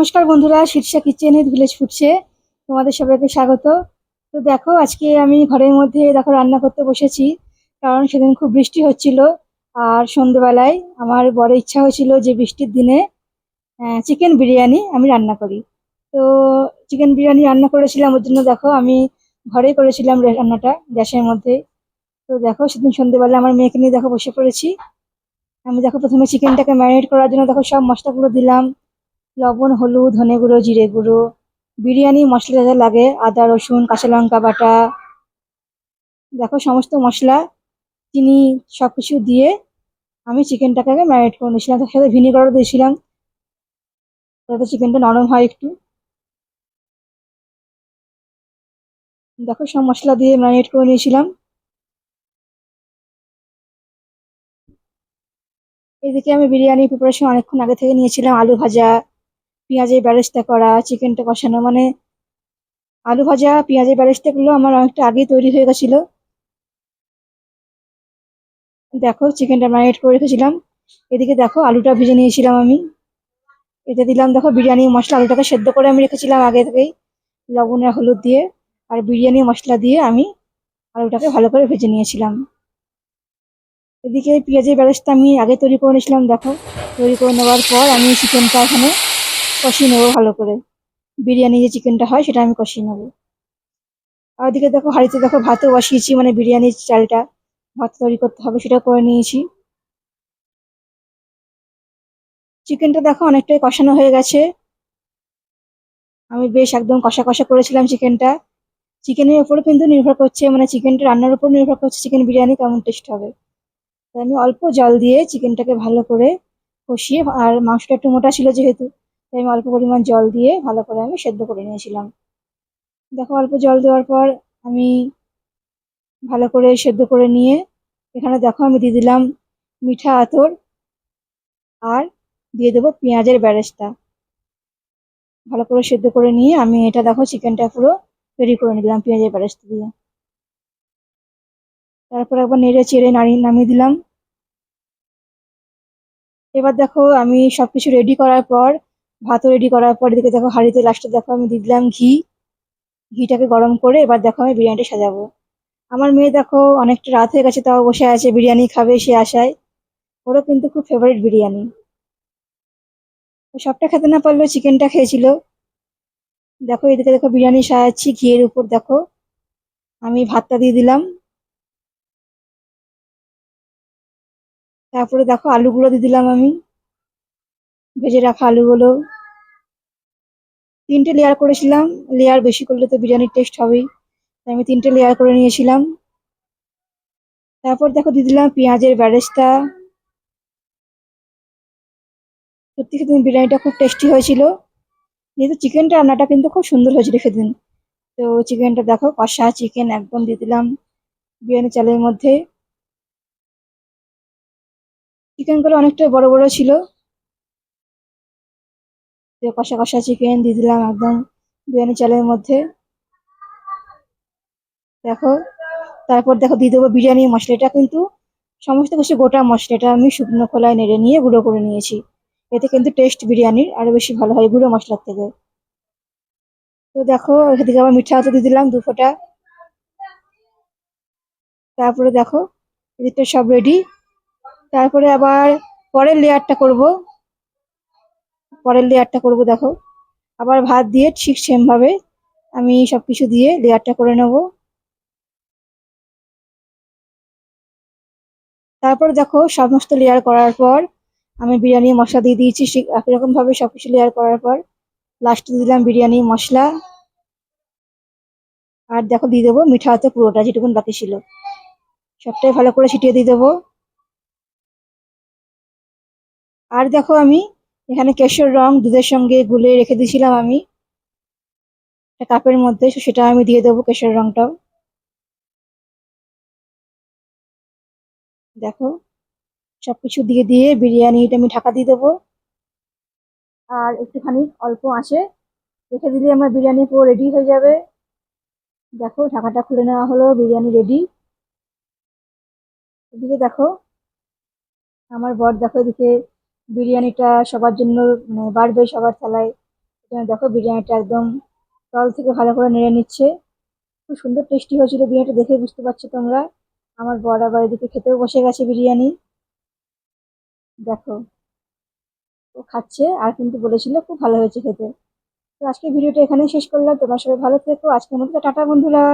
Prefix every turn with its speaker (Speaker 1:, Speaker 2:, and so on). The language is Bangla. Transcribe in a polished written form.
Speaker 1: নমস্কার বন্ধুরা, শীর্ষা কিচেন উইথ ভিলেজ ফুডসে তোমাদের সবাইকে স্বাগত। তো দেখো, আজকে আমি ঘরের মধ্যে দেখো রান্না করতে বসেছি, কারণ সেদিন খুব বৃষ্টি হচ্ছিল। আর সন্ধ্যেবেলায় আমার বড় ইচ্ছা হয়েছিল যে বৃষ্টির দিনে চিকেন বিরিয়ানি আমি রান্না করি। তো চিকেন বিরিয়ানি রান্না করেছিলাম, ওর জন্য দেখো আমি ঘরেই করেছিলাম রান্নাটা গ্যাসের মধ্যে। তো দেখো, সেদিন সন্ধ্যেবেলা আমার মেয়েকে নিয়ে দেখো বসে পড়েছি। আমি দেখো প্রথমে চিকেনটাকে ম্যারিনেট করার জন্য দেখো সব মশলাগুলো দিলাম। লবণ, হলুদ, ধনে গুঁড়ো, জিরে গুঁড়ো, বিরিয়ানি মশলা যা যা লাগে, আদা রসুন কাঁচা লঙ্কা বাটা, দেখো সমস্ত মশলা, চিনি, সবকিছু দিয়ে আমি চিকেনটাকে আগে ম্যারিনেট করে নিয়েছিলাম। তার সাথে ভিনিগারও দিয়েছিলাম যাতে চিকেনটা নরম হয় একটু। দেখো সব মশলা দিয়ে ম্যারিনেট করে নিয়েছিলাম। এদিকে আমি বিরিয়ানি প্রিপারেশন অনেকক্ষণ আগে থেকে নিয়েছিলাম। আলু ভাজা, পেঁয়াজের বেরেস্তা করা, চিকেনটা কষানো, মানে আলু ভাজা পেঁয়াজের বেরেস্তাগুলো আমার অনেকটা আগেই তৈরি হয়ে গেছিল। দেখো চিকেনটা ম্যারিনেট করে রেখেছিলাম। এদিকে দেখো আলুটা ভেজে নিয়েছিলাম আমি। এতে দিলাম দেখো বিরিয়ানি মশলা, আলুটাকে সেদ্ধ করে আমি রেখেছিলাম আগে থেকেই লবণ আর হলুদ দিয়ে। আর বিরিয়ানি মশলা দিয়ে আমি আলুটাকে ভালো করে ভেজে নিয়েছিলাম। এদিকে পেঁয়াজের বেরেস্তা আমি আগে তৈরি করে নিয়েছিলাম। দেখো তৈরি করে নেওয়ার পর আমি চিকেনটা এখানে কষিয়ে নেবো ভালো করে। বিরিয়ানি যে চিকেনটা হয় সেটা আমি কষিয়ে নেবো। আর ওদিকে দেখো হাঁড়িতে দেখো ভাতও বসিয়েছি, মানে বিরিয়ানির চালটা ভাত তৈরি করতে হবে সেটা করে নিয়েছি। চিকেনটা দেখো অনেকটাই কষানো হয়ে গেছে। আমি বেশ একদম কষা কষা করেছিলাম চিকেনটা। চিকেনের উপরে কিন্তু নির্ভর করছে, মানে চিকেনটা রান্নার উপর নির্ভর করছে চিকেন বিরিয়ানি কেমন টেস্ট হবে। তাই আমি অল্প জল দিয়ে চিকেনটাকে ভালো করে কষিয়ে, আর মাংসটা একটু মোটা ছিল যেহেতু, তাই আমি অল্প পরিমাণ জল দিয়ে ভালো করে আমি সেদ্ধ করে নিয়েছিলাম। দেখো অল্প জল দেওয়ার পর আমি ভালো করে সেদ্ধ করে নিয়ে এখানে দেখো আমি দিয়ে দিলাম মিঠা আতর, আর দিয়ে দেবো পেঁয়াজের বেরেস্তা। ভালো করে সেদ্ধ করে নিয়ে আমি এটা দেখো চিকেনটা পুরো রেডি করে নিলাম পেঁয়াজের বেরেস্তা দিয়ে। তারপর একবার নেড়ে চেড়ে নামিয়ে দিলাম। এবার দেখো আমি সবকিছু রেডি করার পর, ভাতও রেডি করার পর, এদিকে দেখো হাঁড়িতে লাস্টে দেখো আমি দিয়ে দিলাম ঘি। ঘিটাকে গরম করে এবার দেখো আমি বিরিয়ানিটা সাজাবো। আমার মেয়ে দেখো অনেকটা রাত হয়ে গেছে তাও বসে আছে, বিরিয়ানি খাবে সে আশায়। ওরও কিন্তু খুব ফেভারিট বিরিয়ানি। ও সবটা খেতে না পারলেও চিকেনটা খেয়েছিল। দেখো এদিকে দেখো বিরিয়ানি সাজাচ্ছি, ঘিয়ের উপর দেখো আমি ভাতটা দিয়ে দিলাম। তারপরে দেখো আলুগুলো দিয়ে দিলাম আমি, ভেজে রাখা আলুগুলো। 3টে লেয়ার করেছিলাম, লেয়ার বেশি করলে তো বিরিয়ানির টেস্ট হবেই, তাই আমি 3টে লেয়ার করে নিয়েছিলাম। তারপর দেখো দিয়ে দিলাম পেঁয়াজের বেরেস্তা। সত্যি সেদিন বিরিয়ানিটা খুব টেস্টি হয়েছিল, যেহেতু চিকেনটা রান্নাটা কিন্তু খুব সুন্দর হয়েছিল সেদিন। তো চিকেনটা দেখো কষা চিকেন একদম দিয়ে দিলাম বিরিয়ানি চালের মধ্যে। চিকেনগুলো অনেকটা বড় বড় ছিল। তো কষা কষা চিকেন দিয়ে দিলাম একদম বিরিয়ানি চালের মধ্যে। দেখো তারপর দেখো দিয়ে দেবো বিরিয়ানি মশলা। এটা কিন্তু সমস্ত কিছু গোটা মশলা, এটা আমি শুকনো খোলায় নেড়ে নিয়ে গুঁড়ো করে নিয়েছি। এতে কিন্তু টেস্ট বিরিয়ানির আরো বেশি ভালো হয় গুঁড়ো মশলার থেকে। তো দেখো এদিকে আবার মিঠা আতর দিয়ে দিলাম 2 ফোঁটা। তারপরে দেখো এদিকটা সব রেডি। তারপরে আবার পরের লেয়ারটা করব। দেখো আবার ভাত দিয়ে ঠিক সেম ভাবে আমি সবকিছু দিয়ে লেয়ারটা করে নেব। তারপর দেখো সমস্ত লেয়ার করার পর আমি বিরিয়ানি মশলা দিয়ে দিয়েছি ঠিক একই রকম ভাবে সবকিছু লেয়ার করার পর লাস্টে দিলাম বিরিয়ানি মশলা। আর দেখো দিয়ে দেবো মিঠা আতর পুরোটা যেটুকুন বাকি ছিল সবটাই ভালো করে ছিটিয়ে দিয়ে দেবো। আর দেখো আমি এখানে কেশর রং দুধের সঙ্গে গুলে রেখে দিয়েছিলাম আমি একটা কাপের মধ্যে, সেটা আমি দিয়ে দেবো কেশর রংটাও। দেখো সবকিছু দিয়ে দিয়ে বিরিয়ানিটা আমি ঢাকা দিয়ে দেবো। আর একটুখানি অল্প আঁচে রেখে দিলে আমার বিরিয়ানি পুরো রেডি হয়ে যাবে। দেখো ঢাকাটা খুলে নেওয়া হলো, বিরিয়ানি রেডি। এদিকে দেখো আমার বর দেখো এদিকে বিরিয়ানিটা সবার জন্য, মানে বাড়বে সবার থালায়, দেখো বিরিয়ানিটা একদম তল থেকে ভালো করে নেড়ে নিচ্ছে। খুব সুন্দর টেস্টি হয়েছিল বিরিয়ানিটা, দেখে বুঝতে পারছো তোমরা। আমার বর আবার এদিকে খেতেও বসে গেছে বিরিয়ানি। দেখো ও খাচ্ছে, আর কিন্তু বলেছিল খুব ভালো হয়েছে খেতে। তো আজকে ভিডিওটা এখানেই শেষ করলাম। তোমার সবাই ভালো থেকো, আজকের মতো টাটা বন্ধুরা।